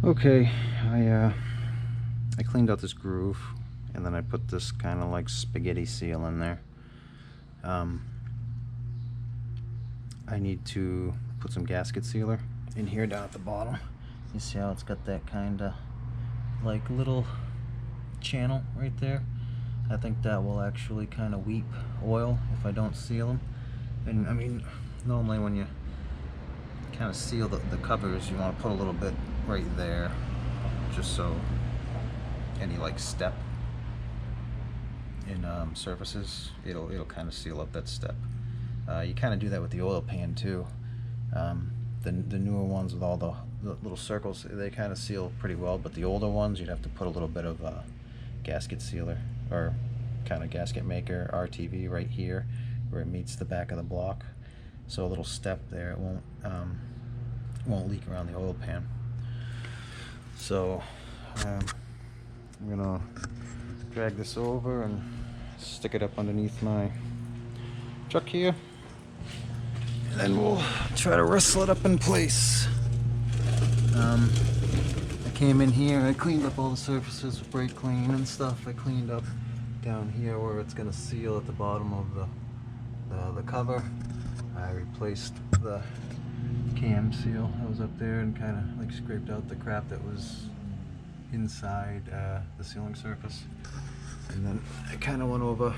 Okay, I cleaned out this groove, and then I put this kind of like spaghetti seal in there. I need to put some gasket sealer in here down at the bottom. You see how it's got that kind of like little channel right there? I think that will actually kind of weep oil if I don't seal them. And I mean, normally when you kind of seal the covers, you want to put a little bit right there, just so any like step in surfaces, it'll kind of seal up that step. You kind of do that with the oil pan too. The newer ones with all the little circles, they kind of seal pretty well, but the older ones you'd have to put a little bit of gasket sealer, or kind of gasket maker, RTV, right here where it meets the back of the block. So a little step there, it won't leak around the oil pan. So I'm gonna drag this over and stick it up underneath my truck here, and then we'll try to wrestle it up in place. I came in here, I cleaned up all the surfaces with brake clean and stuff. I cleaned up down here where it's gonna seal at the bottom of the cover. I replaced the cam seal that was up there and kind of like scraped out the crap that was inside the sealing surface. And then I kind of went over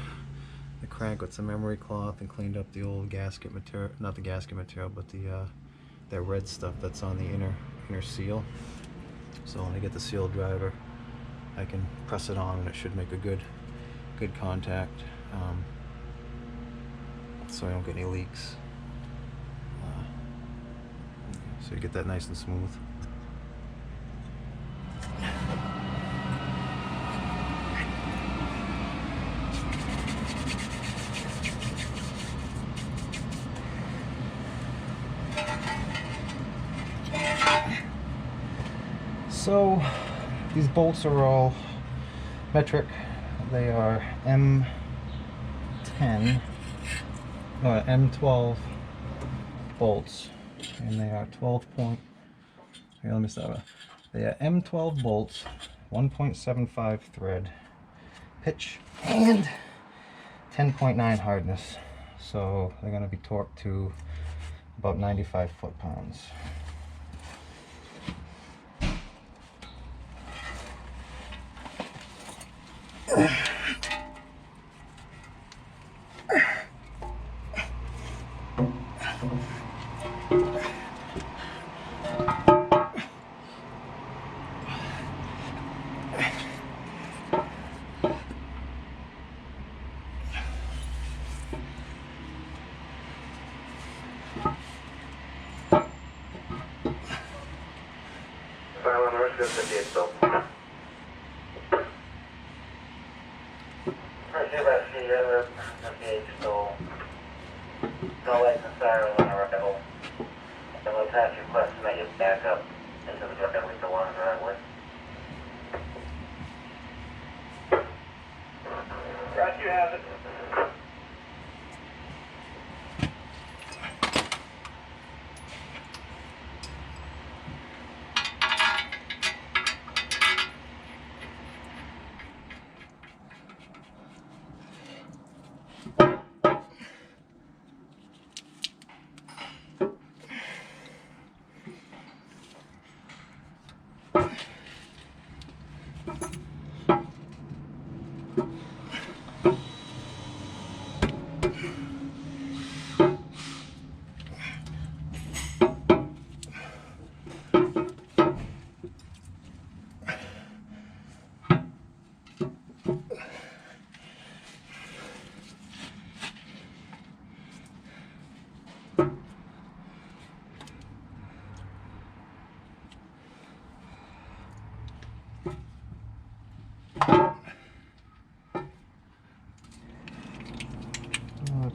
the crank with some emery cloth and cleaned up the old gasket material, not the gasket material, but that red stuff that's on the inner seal. So when I get the seal driver, I can press it on and it should make a good contact, so I don't get any leaks. So you get that nice and smooth. So these bolts are all metric. They are M12 bolts, and they are 12 point. Here, let me start. They are M12 bolts, 1.75 thread pitch, and 10.9 hardness. So they're going to be torqued to about 95 foot-pounds. No lights and siren on arrival. And we'll pass your request to make it back up into the driveway to one driveway. Roger, you have it.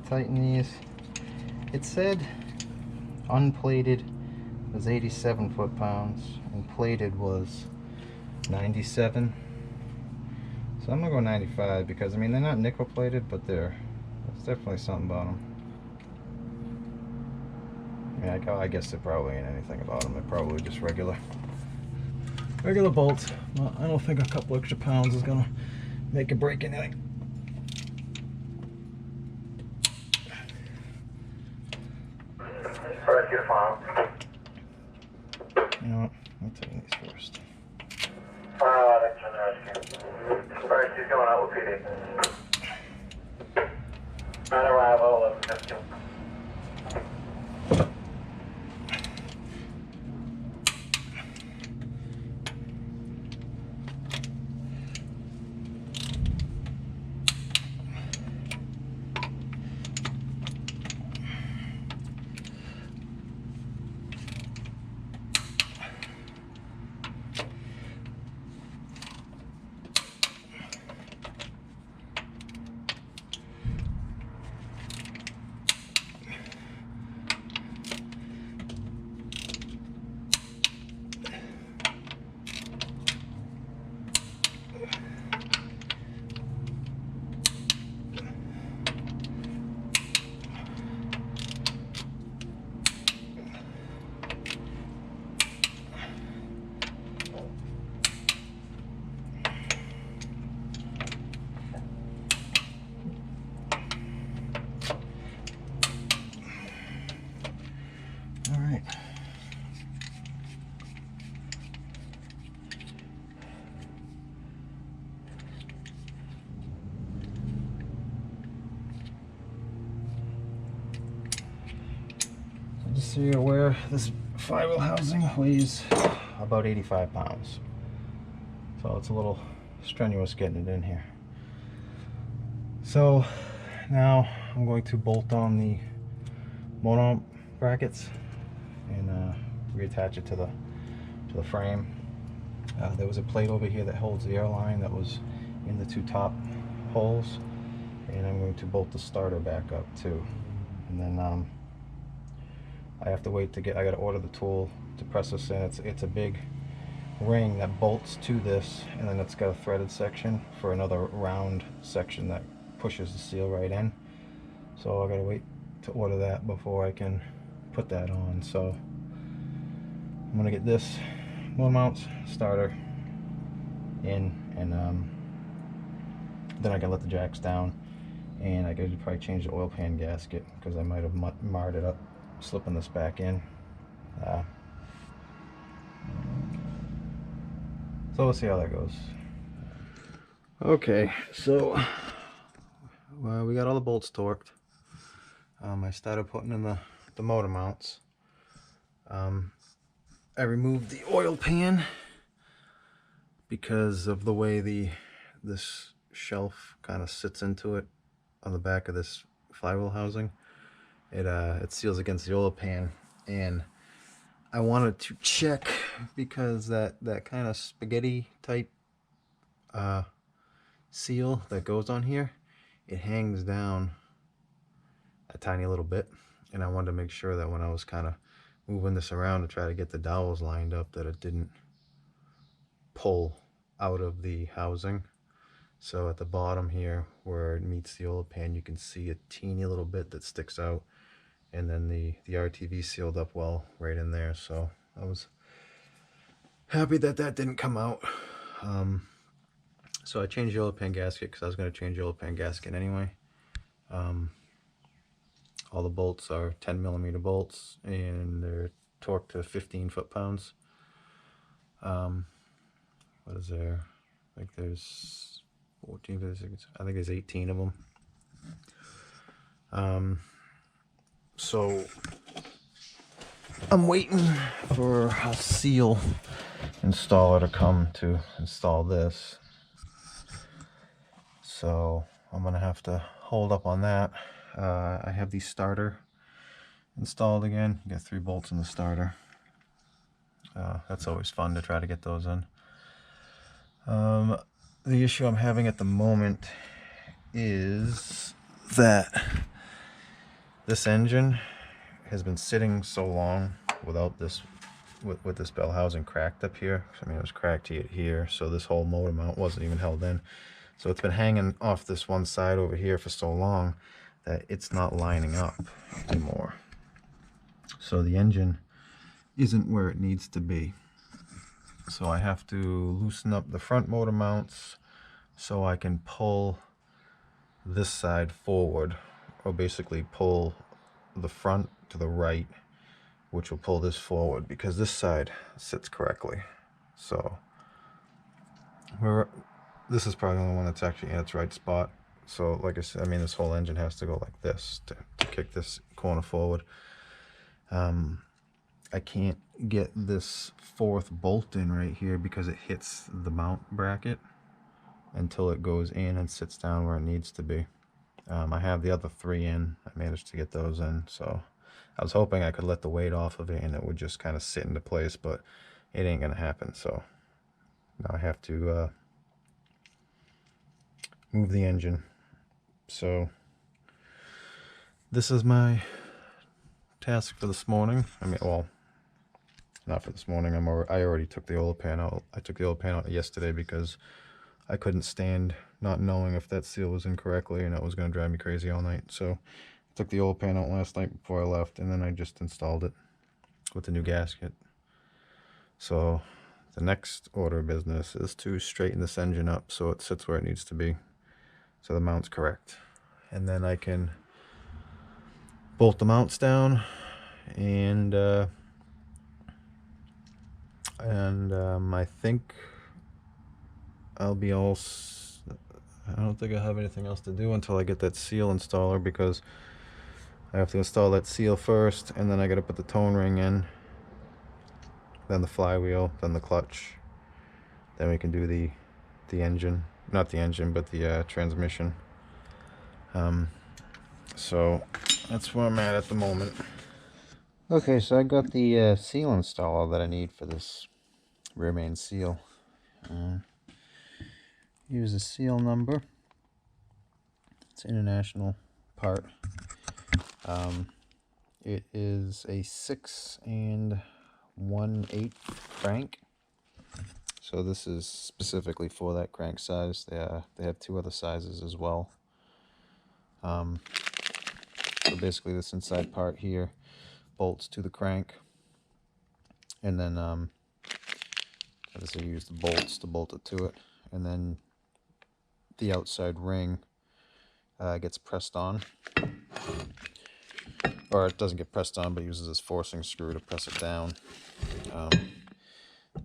Tighten these. It said unplated was 87 foot-pounds and plated was 97. So I'm gonna go 95 because I mean they're not nickel plated, but there's definitely something about them. I mean, I guess there probably ain't anything about them. They're probably just regular. regular bolts. Well, I don't think a couple extra pounds is gonna make a break anything. Rescue to farm. You know what? I'll take these first. That's from the rescue. Rescue's going out with PD. On arrival, 11:52. Just so you're aware, this flywheel housing weighs about 85 pounds. So it's a little strenuous getting it in here. So now I'm going to bolt on the motor brackets and reattach it to the frame. There was a plate over here that holds the airline that was in the two top holes, and I'm going to bolt the starter back up too. And then I have to wait to get, I got to order the tool to press this in. It's a big ring that bolts to this, and then it's got a threaded section for another round section that pushes the seal right in. So I got to wait to order that before I can put that on. So I'm gonna get this motor mount starter in, and then I can let the jacks down, and I could probably change the oil pan gasket because I might have marred it up slipping this back in. So we'll see how that goes. Okay, so we got all the bolts torqued. I started putting in the motor mounts. I removed the oil pan because of the way this shelf kind of sits into it on the back of this flywheel housing. It seals against the oil pan, and I wanted to check because that kind of spaghetti type seal that goes on here, it hangs down a tiny little bit, and I wanted to make sure that when I was kind of moving this around to try to get the dowels lined up, that it didn't pull out of the housing. So at the bottom here where it meets the oil pan, you can see a teeny little bit that sticks out, and then the RTV sealed up well right in there. So I was happy that didn't come out. So I changed the oil pan gasket because I was going to change the oil pan gasket anyway. All the bolts are 10mm bolts, and they're torqued to 15 foot-pounds. What is there? I think there's 14, 56, I think there's 18 of them. So I'm waiting for a seal installer to come to install this. So I'm gonna have to hold up on that. I have the starter installed again. You got 3 bolts in the starter. That's always fun to try to get those in. The issue I'm having at the moment is that this engine has been sitting so long without this, with this bell housing cracked up here. I mean, it was cracked here, so this whole motor mount wasn't even held in. So it's been hanging off this one side over here for so long that it's not lining up anymore. So the engine isn't where it needs to be. So I have to loosen up the front motor mounts so I can pull this side forward, or basically pull the front to the right, which will pull this forward because this side sits correctly. So this is probably the only one that's actually in its right spot. So like I said, I mean, this whole engine has to go like this to kick this corner forward. I can't get this fourth bolt in right here because it hits the mount bracket until it goes in and sits down where it needs to be. I have the other three in. I managed to get those in, so I was hoping I could let the weight off of it and it would just kind of sit into place, but it ain't gonna happen. So now I have to move the engine. So this is my task for this morning. I mean, well, not for this morning. I already took the oil pan out. I took the oil pan out yesterday because I couldn't stand not knowing if that seal was in correctly, and it was going to drive me crazy all night. So I took the oil pan out last night before I left, and then I just installed it with the new gasket. So the next order of business is to straighten this engine up so it sits where it needs to be, so the mount's correct. And then I can bolt the mounts down, and I think I'll be all... I don't think I have anything else to do until I get that seal installer, because I have to install that seal first, and then I got to put the tone ring in, then the flywheel, then the clutch. Then we can do the engine, not the engine, but the transmission. So that's where I'm at the moment. Okay, so I got the seal installer that I need for this rear main seal. Use the seal number. It's an international part. It is a 6 1/8 crank. So this is specifically for that crank size. They have two other sizes as well. So basically this inside part here bolts to the crank, and then obviously you use the bolts to bolt it to it, and then the outside ring gets pressed on, or it doesn't get pressed on, but uses this forcing screw to press it down.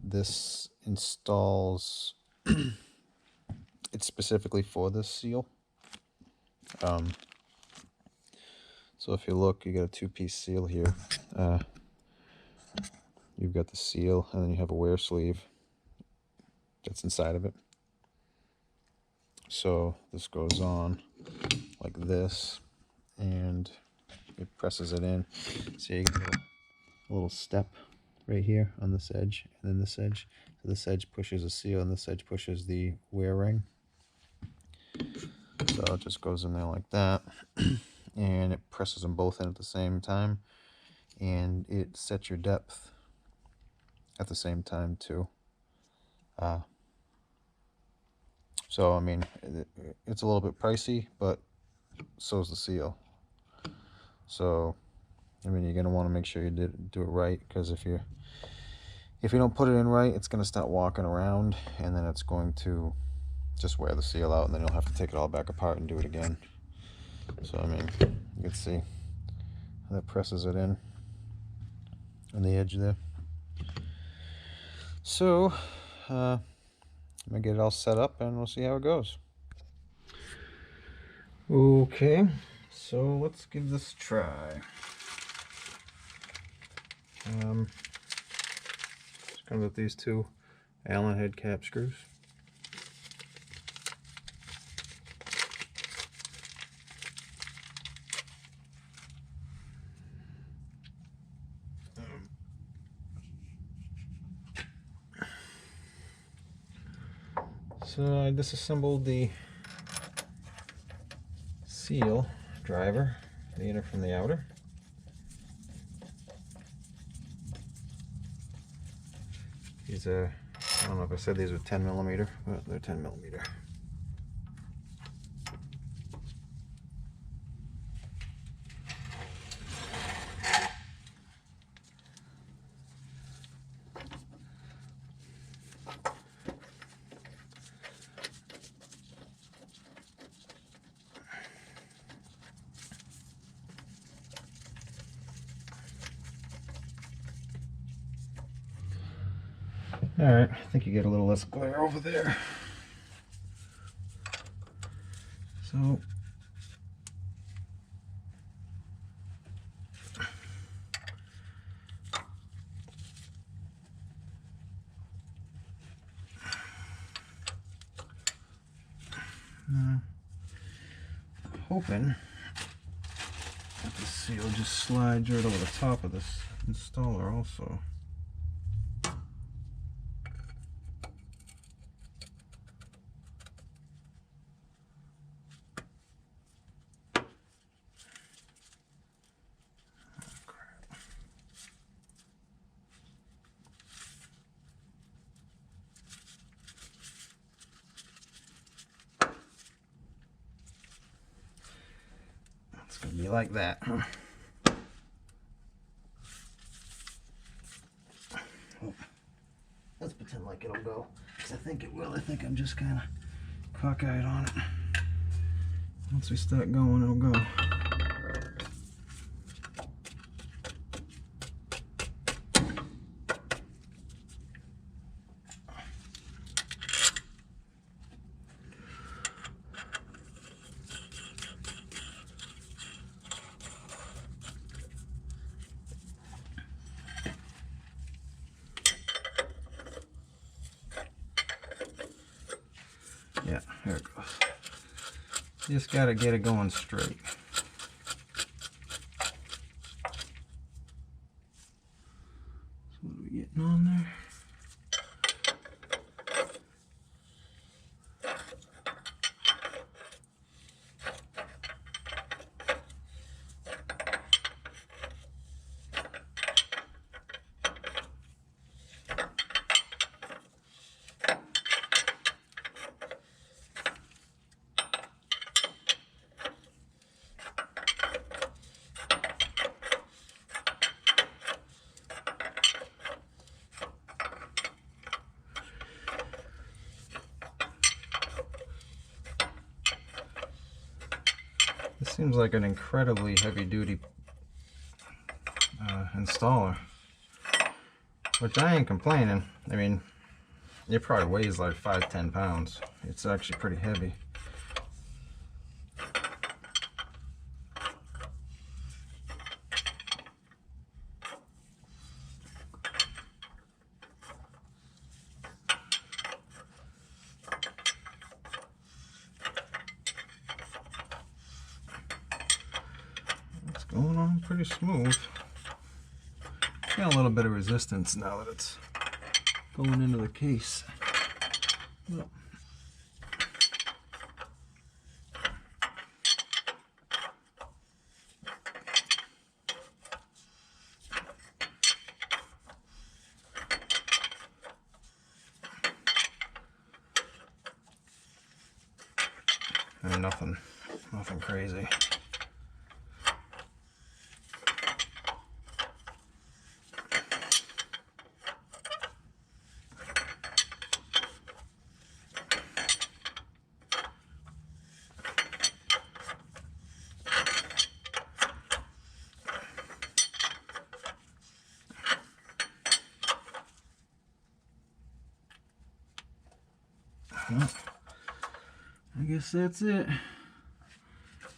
This installs it's specifically for this seal. So if you look, you got a two-piece seal here. You've got the seal, and then you have a wear sleeve that's inside of it. So this goes on like this, and it presses it in. So you get a little step right here on this edge, and then this edge. So this edge pushes the seal, and this edge pushes the wear ring. So it just goes in there like that, and it presses them both in at the same time, and it sets your depth at the same time too. So I mean, it's a little bit pricey, but so is the seal. So I mean, you're gonna want to make sure you do it right, because if you don't put it in right, it's gonna start walking around, and then it's going to just wear the seal out, and then you'll have to take it all back apart and do it again. So I mean, you can see that presses it in on the edge there. So I'm gonna get it all set up, and we'll see how it goes. Okay, so let's give this a try. Just comes with these two Allen head cap screws. So I disassembled the seal driver, the inner from the outer. These are, I don't know if I said these were 10mm, but they're 10mm. Alright, I think you get a little less glare over there. So hoping that the seal just slides right over the top of this installer also. It's gonna be like that. Oh, let's pretend like it'll go, because I think it will. I think I'm just kind of cockeyed on it. Once we start going, it'll go. Yeah, there it goes. Just gotta get it going straight. So what are we getting on there? This seems like an incredibly heavy-duty installer, which I ain't complaining. I mean, it probably weighs like 5-10 pounds. It's actually pretty heavy. Going on pretty smooth. Got a little bit of resistance now that it's going into the case. Well, and nothing crazy. Well, I guess that's it.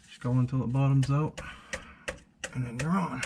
Just go until it bottoms out, and then you're on.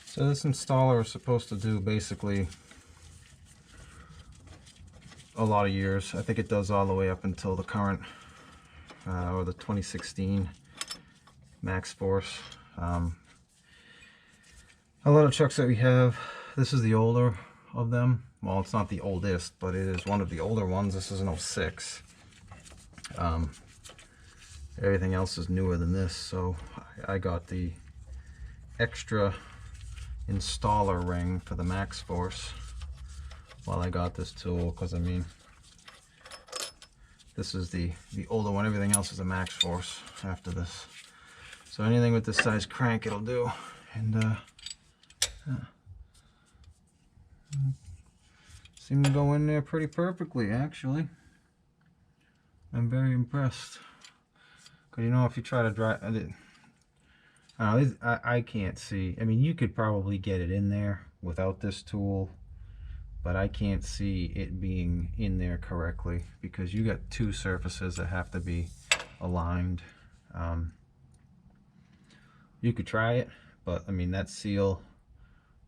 So this installer is supposed to do basically a lot of years. I think it does all the way up until the current, or the 2016 MaxxForce. A lot of trucks that we have, this is the older of them. Well, it's not the oldest, but it is one of the older ones. This is an 06. Everything else is newer than this, so I got the extra installer ring for the MaxxForce while I got this tool, because I mean, This is the older one. Everything else is a MaxxForce after this. So anything with this size crank, it'll do. And seemed to go in there pretty perfectly, actually. I'm very impressed. Cause you know, if you try to drive, I can't see. I mean, you could probably get it in there without this tool, but I can't see it being in there correctly because you got two surfaces that have to be aligned. You could try it, but I mean, that seal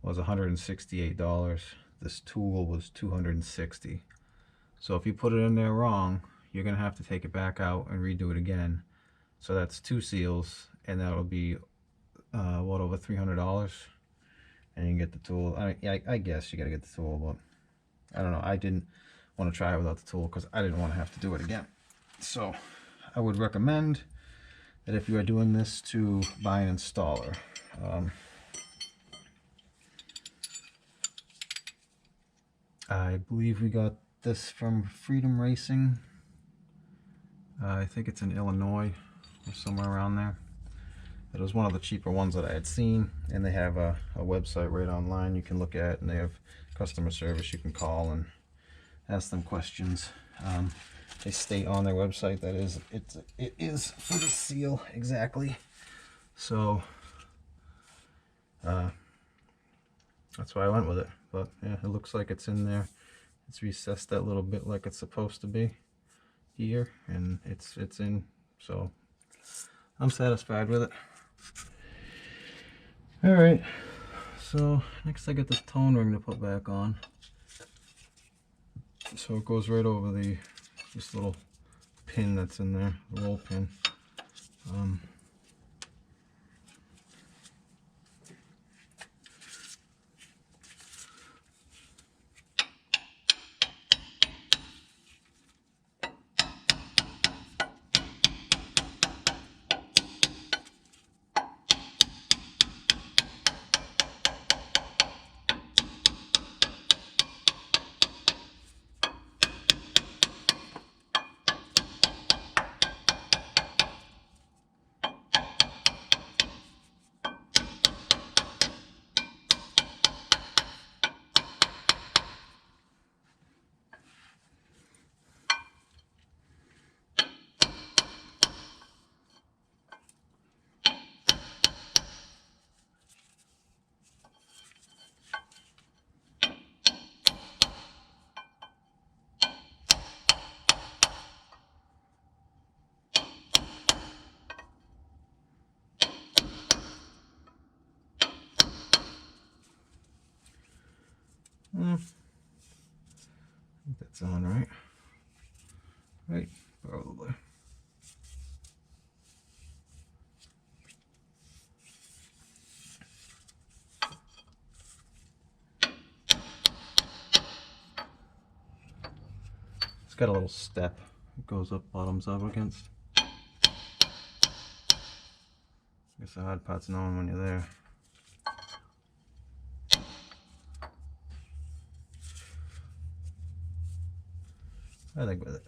was $168. This tool was $260. So if you put it in there wrong, you're gonna have to take it back out and redo it again. So that's two seals, and that'll be what, over $300, and you can get the tool. I guess you gotta get the tool, but I don't know. I didn't want to try it without the tool because I didn't want to have to do it again. So I would recommend that if you are doing this, to buy an installer. I believe we got this from Freedom Racing. I think it's in Illinois or somewhere around there. It was one of the cheaper ones that I had seen, and they have a website right online you can look at, and they have customer service you can call and ask them questions. They state on their website that it is for the seal exactly. So that's why I went with it. But yeah, it looks like it's in there. It's recessed that little bit like it's supposed to be here, and it's in. So I'm satisfied with it. All right, so next I get this tone ring to put back on. So it goes right over this little pin that's in there, the roll pin. I think that's on right. Right, probably. It's got a little step. It goes up, bottoms up against. I guess the hard part's knowing when you're there. I think with it.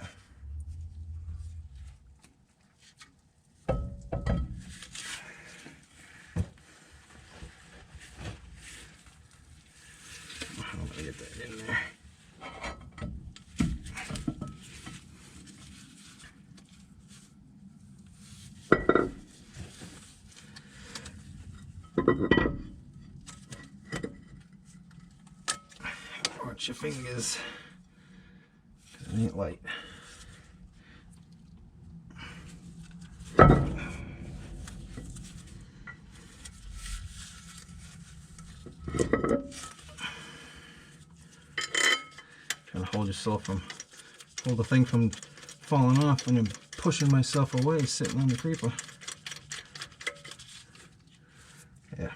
I'm gonna get that in there. Watch your fingers, 'cause it ain't light. Trying to hold the thing from falling off when I'm pushing myself away, sitting on the creeper. Yeah.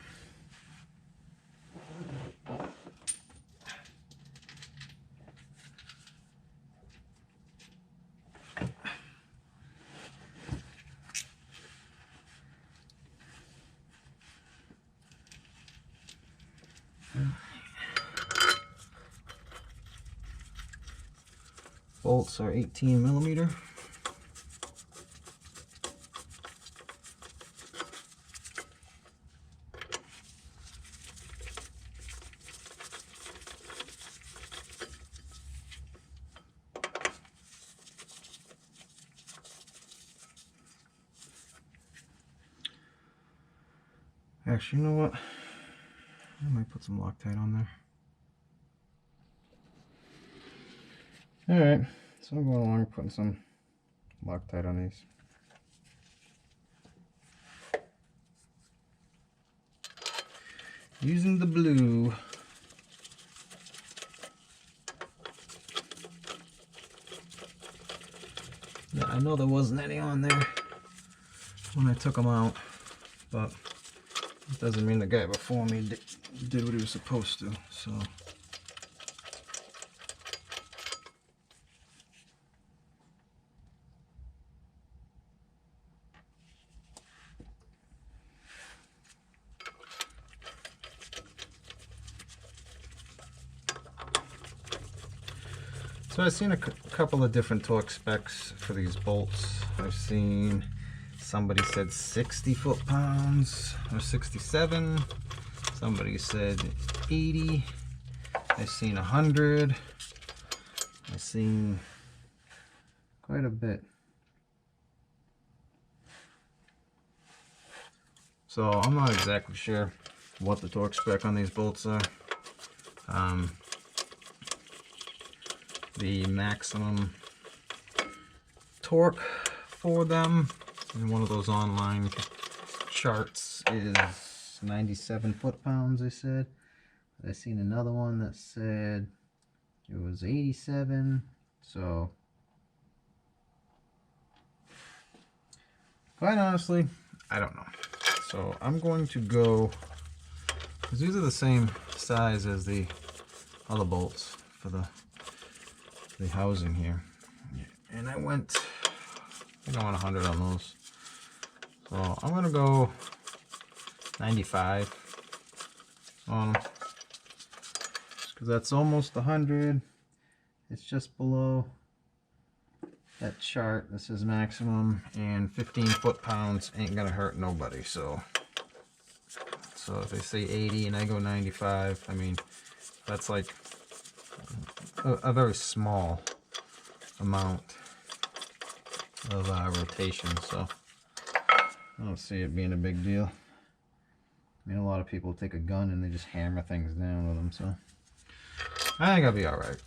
Bolts are 18 millimeter. Actually, you know what? I might put some Loctite on there. Alright, so I'm going along putting some Loctite on these. Using the blue. Yeah, I know there wasn't any on there when I took them out, but it doesn't mean the guy before me did what he was supposed to, so. So I've seen a couple of different torque specs for these bolts. I've seen somebody said 60 foot-pounds or 67. Somebody said 80. I've seen 100. I've seen quite a bit. So I'm not exactly sure what the torque spec on these bolts are. The maximum torque for them in one of those online charts is 97 foot-pounds, they said. I seen another one that said it was 87, so quite honestly, I don't know. So I'm going to go, because these are the same size as the other bolts for the housing here, and I went, I think I went 100 on those, so I'm gonna go 95 on them, because that's almost 100. It's just below that chart that says maximum, and 15 foot-pounds ain't gonna hurt nobody. So if they say 80 and I go 95, I mean, that's like a very small amount of rotation, so I don't see it being a big deal. I mean, a lot of people take a gun and they just hammer things down with them, so I think I'll be alright.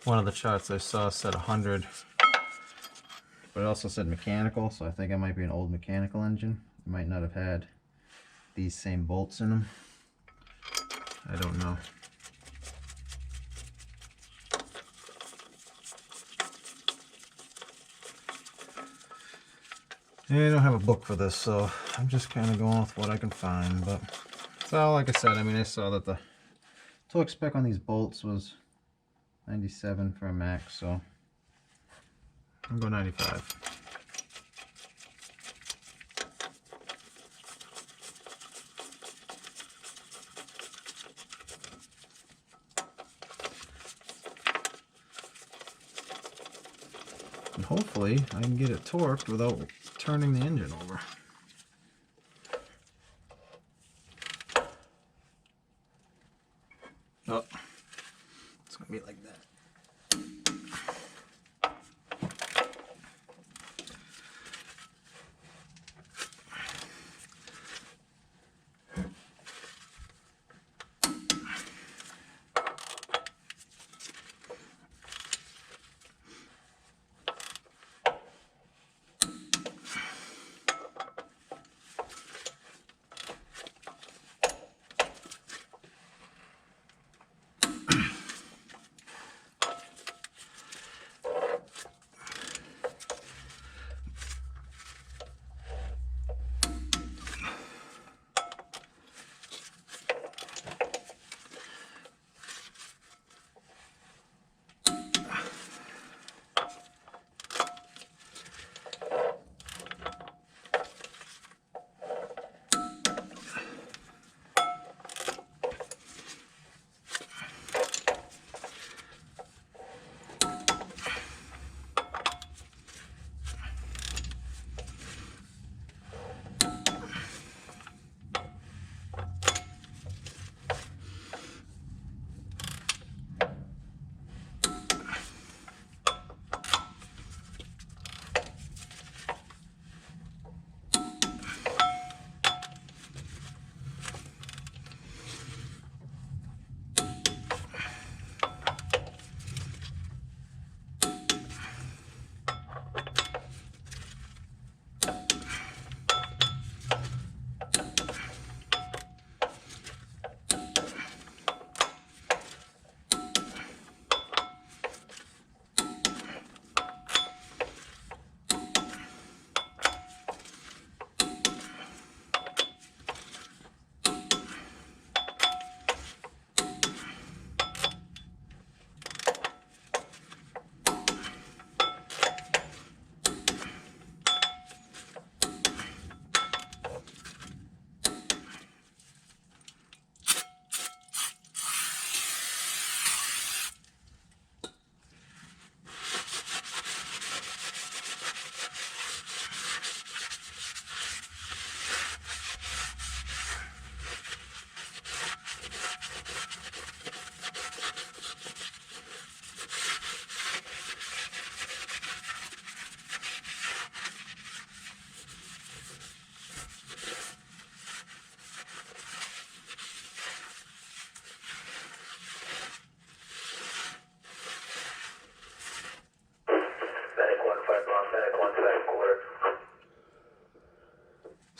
One of the charts I saw said 100, but it also said mechanical, so I think it might be an old mechanical engine. It might not have had these same bolts in them. I don't know. And I don't have a book for this, so I'm just kind of going with what I can find. But so, like I said, I mean, I saw that the torque spec on these bolts was 97 for a max, so I'll go 95. And hopefully I can get it torqued without turning the engine over. Oh, it's gonna be like that.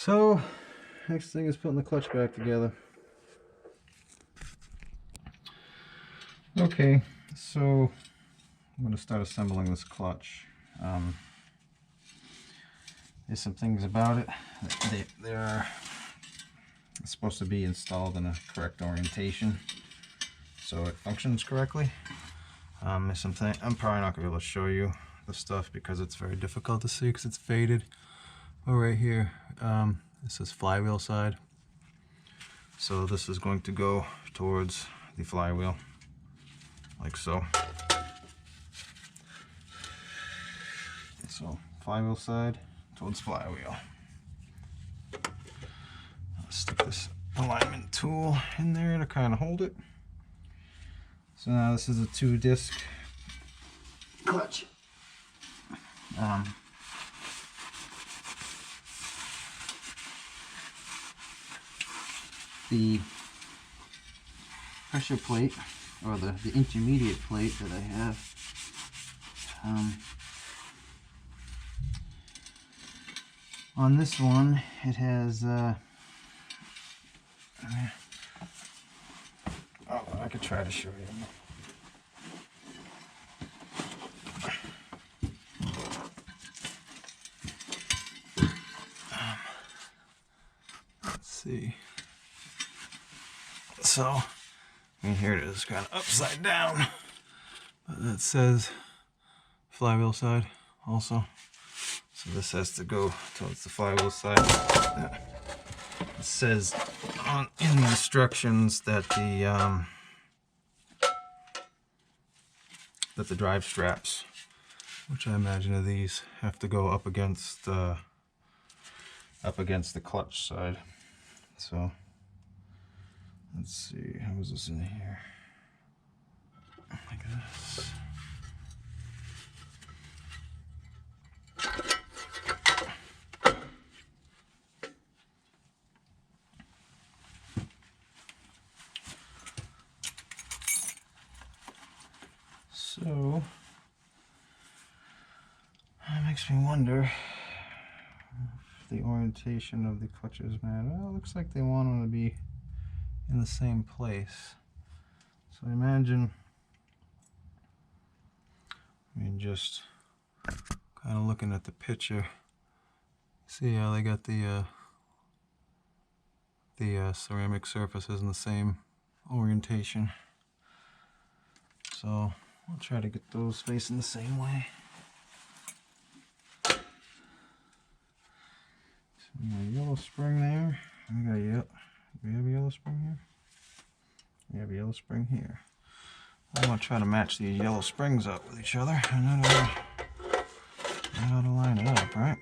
So, next thing is putting the clutch back together. Okay, so I'm going to start assembling this clutch. There's some things about it. They're supposed to be installed in a correct orientation so it functions correctly. There's something I'm probably not going to be able to show you the stuff because it's very difficult to see because it's faded. Oh, right here, this is flywheel side. So this is going to go towards the flywheel, like so. So flywheel side towards flywheel. I'll stick this alignment tool in there to kind of hold it. So now this is a 2-disc clutch. The pressure plate, or the intermediate plate that I have, on this one it has oh, I could try to show you. Let's see. So, I mean, here it is, kind of upside down, but it says flywheel side also. So this has to go towards the flywheel side. It says in the instructions that the drive straps, which I imagine are these, have to go up against the clutch side. So let's see, how is this in here? Like this. So that makes me wonder if the orientation of the clutches matter. Well, it looks like they want them to be in the same place. So I imagine, just kind of looking at the picture, see how they got the ceramic surfaces in the same orientation. So I'll try to get those facing the same way. So we got a yellow spring there. We got we have a yellow spring here. We have a yellow spring here. I'm gonna try to match these yellow springs up with each other, and that ought to line it up, right?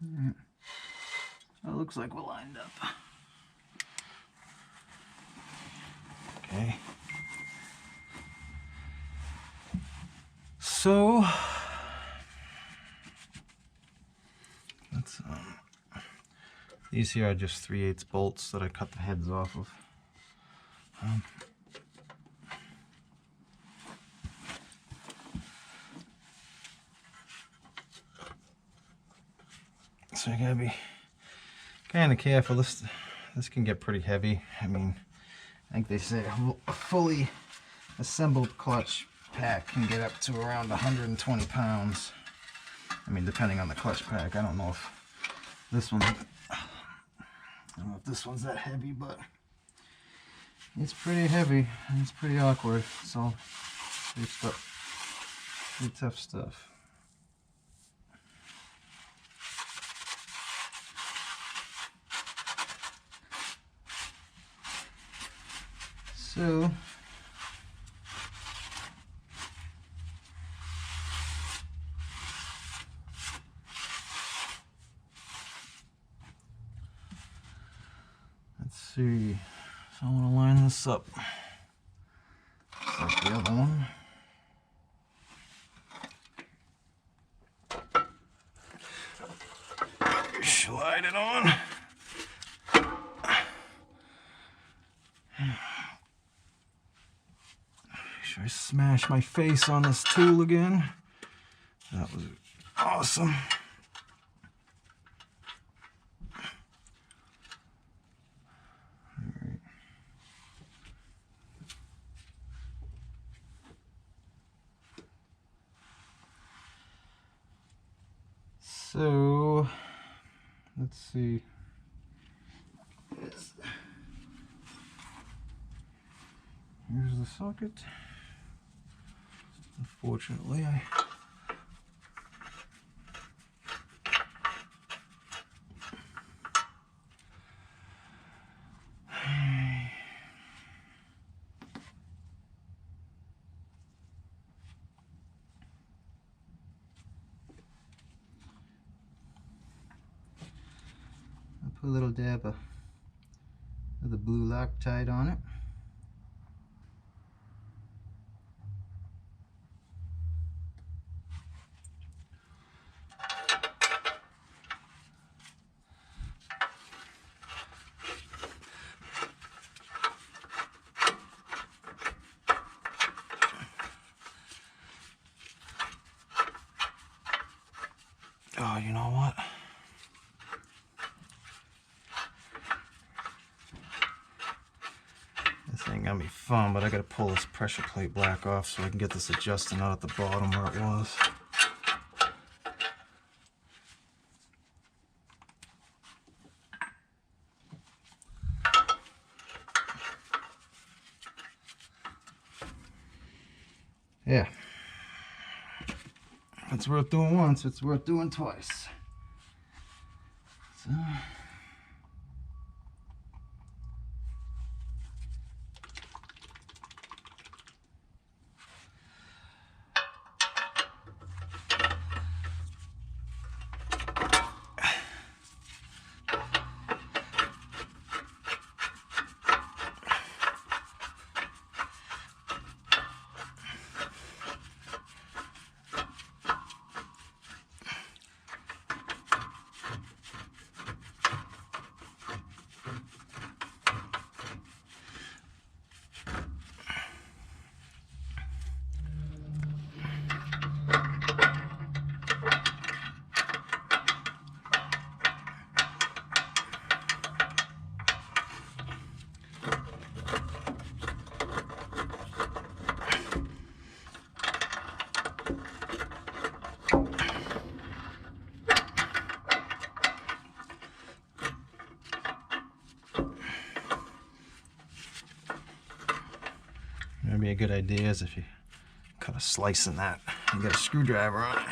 Alright. Well, it looks like we're lined up. Okay. So let's these here are just 3/8 bolts that I cut the heads off of. So you gotta be kind of careful. This can get pretty heavy. I mean, I think they say a fully assembled clutch pack can get up to around 120 pounds. I mean, depending on the clutch pack. I don't know if this one's that heavy, but it's pretty heavy and it's pretty awkward. So pretty tough stuff. So let's see. So I want to line this up just like the other one. Slide it on. Should I smash my face on this tool again? That was awesome. All right. So let's see. Here's the socket. Unfortunately, I'll put a little dab of the blue Loctite on it. Oh, you know what? This ain't gonna be fun, but I gotta pull this pressure plate black off so I can get this adjusting out at the bottom where it was. Yeah. It's worth doing once, it's worth doing twice. So. Maybe a good idea is if you cut a slice in that and get a screwdriver on it.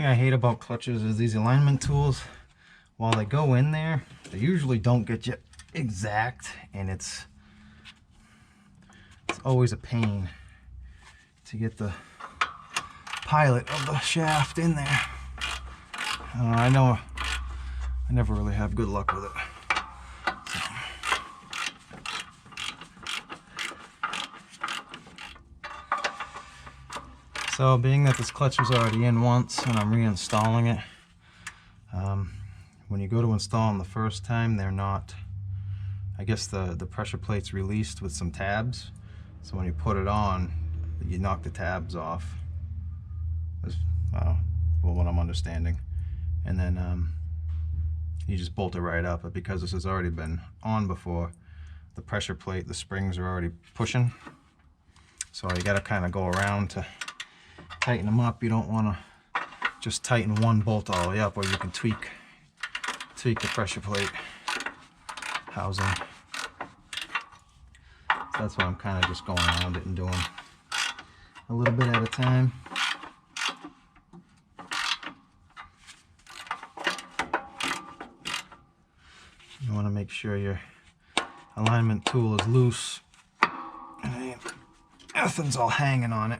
thing I hate about clutches is these alignment tools, while they go in there, they usually don't get you exact, and it's always a pain to get the pilot of the shaft in there. I know I never really have good luck with it. So being that this clutch was already in once and I'm reinstalling it, when you go to install them the first time, they're not, I guess the pressure plate's released with some tabs. So when you put it on, you knock the tabs off, well, what I'm understanding. And then you just bolt it right up. But because this has already been on before, the pressure plate, the springs are already pushing. So you gotta kind of go around to tighten them up. You don't want to just tighten one bolt all the way up, or you can tweak the pressure plate housing. So that's why I'm kind of just going around it and doing a little bit at a time. You want to make sure your alignment tool is loose and nothing's all hanging on it.